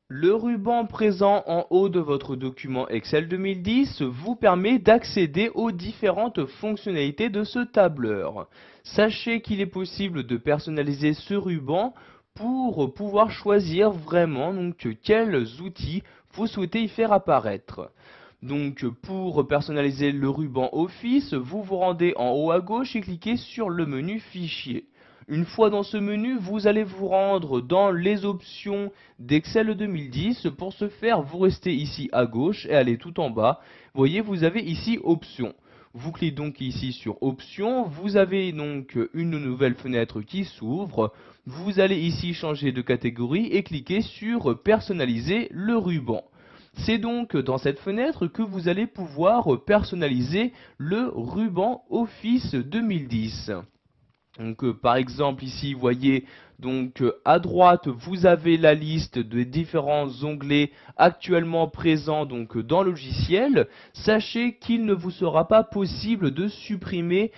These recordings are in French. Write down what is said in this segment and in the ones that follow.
Le ruban présent en haut de votre document Excel 2010 vous permet d'accéder aux différentes fonctionnalités de ce tableur. Sachez qu'il est possible de personnaliser ce ruban pour pouvoir choisir vraiment quels outils vous souhaitez y faire apparaître. Donc pour personnaliser le ruban Office, vous vous rendez en haut à gauche et cliquez sur le menu Fichier. Une fois dans ce menu, vous allez vous rendre dans les options d'Excel 2010. Pour ce faire, vous restez ici à gauche et allez tout en bas. Vous voyez, vous avez ici Options. Vous cliquez donc ici sur Options. Vous avez donc une nouvelle fenêtre qui s'ouvre. Vous allez ici changer de catégorie et cliquer sur Personnaliser le ruban. C'est donc dans cette fenêtre que vous allez pouvoir personnaliser le ruban Office 2010. Donc par exemple ici vous voyez à droite vous avez la liste des différents onglets actuellement présents dans le logiciel. Sachez qu'il ne vous sera pas possible de supprimer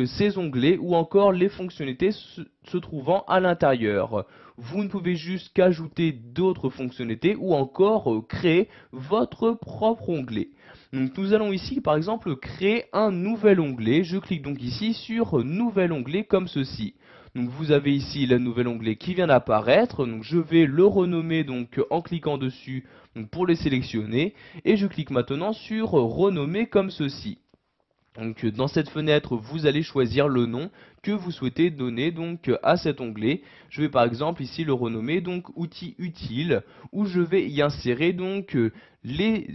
ces onglets ou encore les fonctionnalités se trouvant à l'intérieur. Vous ne pouvez juste qu'ajouter d'autres fonctionnalités ou encore créer votre propre onglet. Donc nous allons ici par exemple créer un nouvel onglet. Je clique donc ici sur nouvel onglet comme ceci. Donc vous avez ici le nouvel onglet qui vient d'apparaître. Donc je vais le renommer en cliquant dessus pour le sélectionner et je clique maintenant sur renommer comme ceci. Donc dans cette fenêtre, vous allez choisir le nom que vous souhaitez donner à cet onglet. Je vais par exemple ici le renommer outils utiles où je vais y insérer les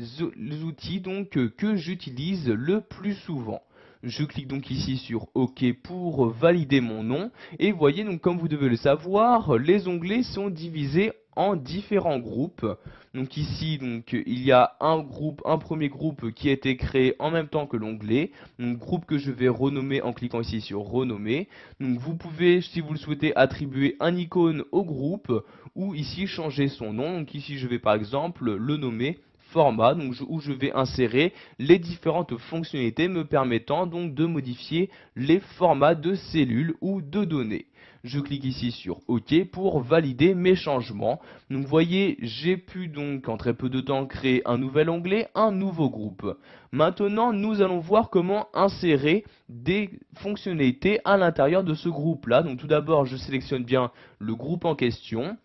outils que j'utilise le plus souvent. Je clique donc ici sur OK pour valider mon nom et voyez comme vous devez le savoir, les onglets sont divisés en différents groupes. Donc ici il y a un premier groupe qui a été créé en même temps que l'onglet, groupe que je vais renommer en cliquant ici sur renommer. Donc vous pouvez, si vous le souhaitez, attribuer un icône au groupe ou ici changer son nom. Donc ici je vais par exemple le nommer format, où je vais insérer les différentes fonctionnalités me permettant de modifier les formats de cellules ou de données. Je clique ici sur OK pour valider mes changements. Donc vous voyez, j'ai pu en très peu de temps créer un nouvel onglet, un nouveau groupe. Maintenant, nous allons voir comment insérer des fonctionnalités à l'intérieur de ce groupe-là. Donc tout d'abord, je sélectionne bien le groupe en question.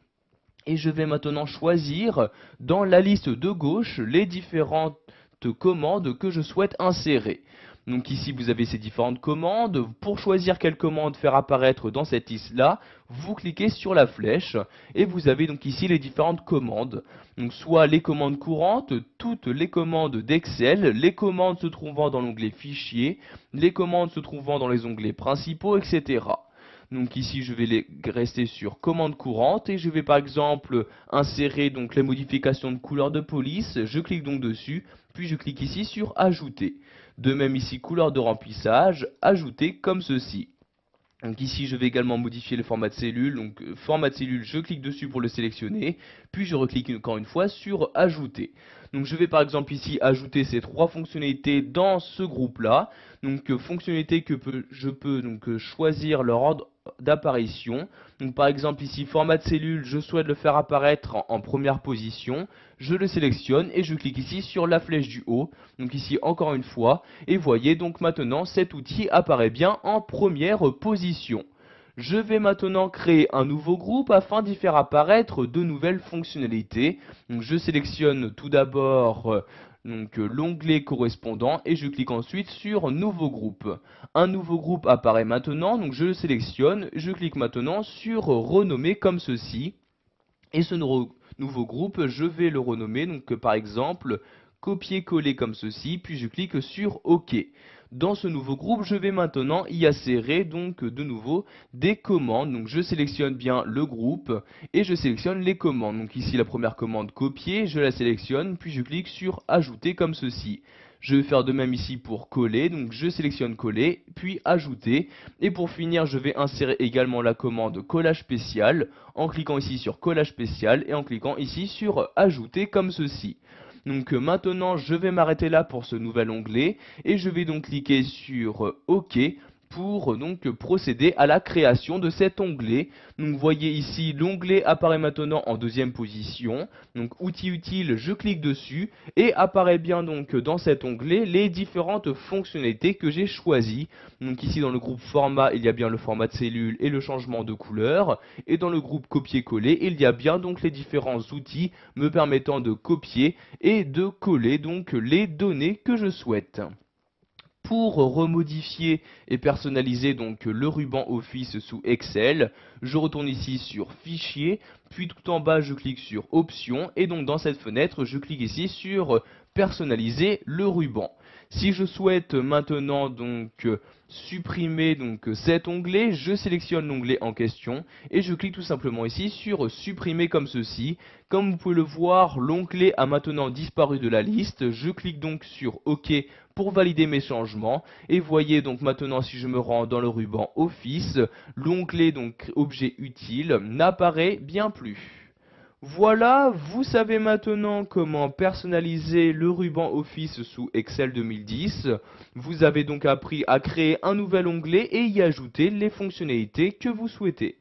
Et je vais maintenant choisir dans la liste de gauche les différentes commandes que je souhaite insérer. Donc ici vous avez ces différentes commandes. Pour choisir quelle commande faire apparaître dans cette liste là, vous cliquez sur la flèche et vous avez donc ici les différentes commandes. Donc soit les commandes courantes, toutes les commandes d'Excel, les commandes se trouvant dans l'onglet fichier, les commandes se trouvant dans les onglets principaux, etc. Donc ici je vais rester sur commande courante et je vais par exemple insérer les modifications de couleur de police. Je clique donc dessus, puis je clique ici sur ajouter. De même ici couleur de remplissage, ajouter comme ceci. Donc ici je vais également modifier le format de cellule, format de cellule, je clique dessus pour le sélectionner, puis je reclique encore une fois sur ajouter. Donc je vais par exemple ici ajouter ces trois fonctionnalités dans ce groupe là. Donc fonctionnalités que je peux choisir leur ordre d'apparition. Donc par exemple ici format de cellule, je souhaite le faire apparaître en première position. Je le sélectionne et je clique ici sur la flèche du haut. Donc ici encore une fois. Et voyez donc maintenant cet outil apparaît bien en première position. Je vais maintenant créer un nouveau groupe afin d'y faire apparaître de nouvelles fonctionnalités. Donc je sélectionne tout d'abord l'onglet correspondant et je clique ensuite sur nouveau groupe. Un nouveau groupe apparaît maintenant, donc je le sélectionne, je clique maintenant sur renommer comme ceci. Et ce nouveau groupe, je vais le renommer par exemple copier-coller comme ceci, puis je clique sur OK. Dans ce nouveau groupe, je vais maintenant y insérer de nouveau des commandes. Donc je sélectionne bien le groupe et je sélectionne les commandes. Donc ici la première commande copier, je la sélectionne, puis je clique sur ajouter comme ceci. Je vais faire de même ici pour coller, donc je sélectionne coller, puis ajouter. Et pour finir, je vais insérer également la commande collage spécial en cliquant ici sur collage spécial et en cliquant ici sur ajouter comme ceci. Donc maintenant, je vais m'arrêter là pour ce nouvel onglet et je vais donc cliquer sur OK pour donc procéder à la création de cet onglet. Donc vous voyez ici l'onglet apparaît maintenant en deuxième position. Donc outils utiles, je clique dessus et apparaît bien donc dans cet onglet les différentes fonctionnalités que j'ai choisies. Donc ici dans le groupe format, il y a bien le format de cellule et le changement de couleur. Et dans le groupe copier-coller, il y a bien donc les différents outils me permettant de copier et de coller donc les données que je souhaite. Pour remodifier et personnaliser donc le ruban Office sous Excel, je retourne ici sur Fichier, puis tout en bas je clique sur Options et donc dans cette fenêtre je clique ici sur Personnaliser le ruban. Si je souhaite maintenant donc supprimer donc cet onglet, je sélectionne l'onglet en question et je clique tout simplement ici sur supprimer comme ceci. Comme vous pouvez le voir, l'onglet a maintenant disparu de la liste. Je clique donc sur OK pour valider mes changements et voyez donc maintenant si je me rends dans le ruban Office, l'onglet donc objet utile n'apparaît bien plus. Voilà, vous savez maintenant comment personnaliser le ruban Office sous Excel 2010. Vous avez donc appris à créer un nouvel onglet et y ajouter les fonctionnalités que vous souhaitez.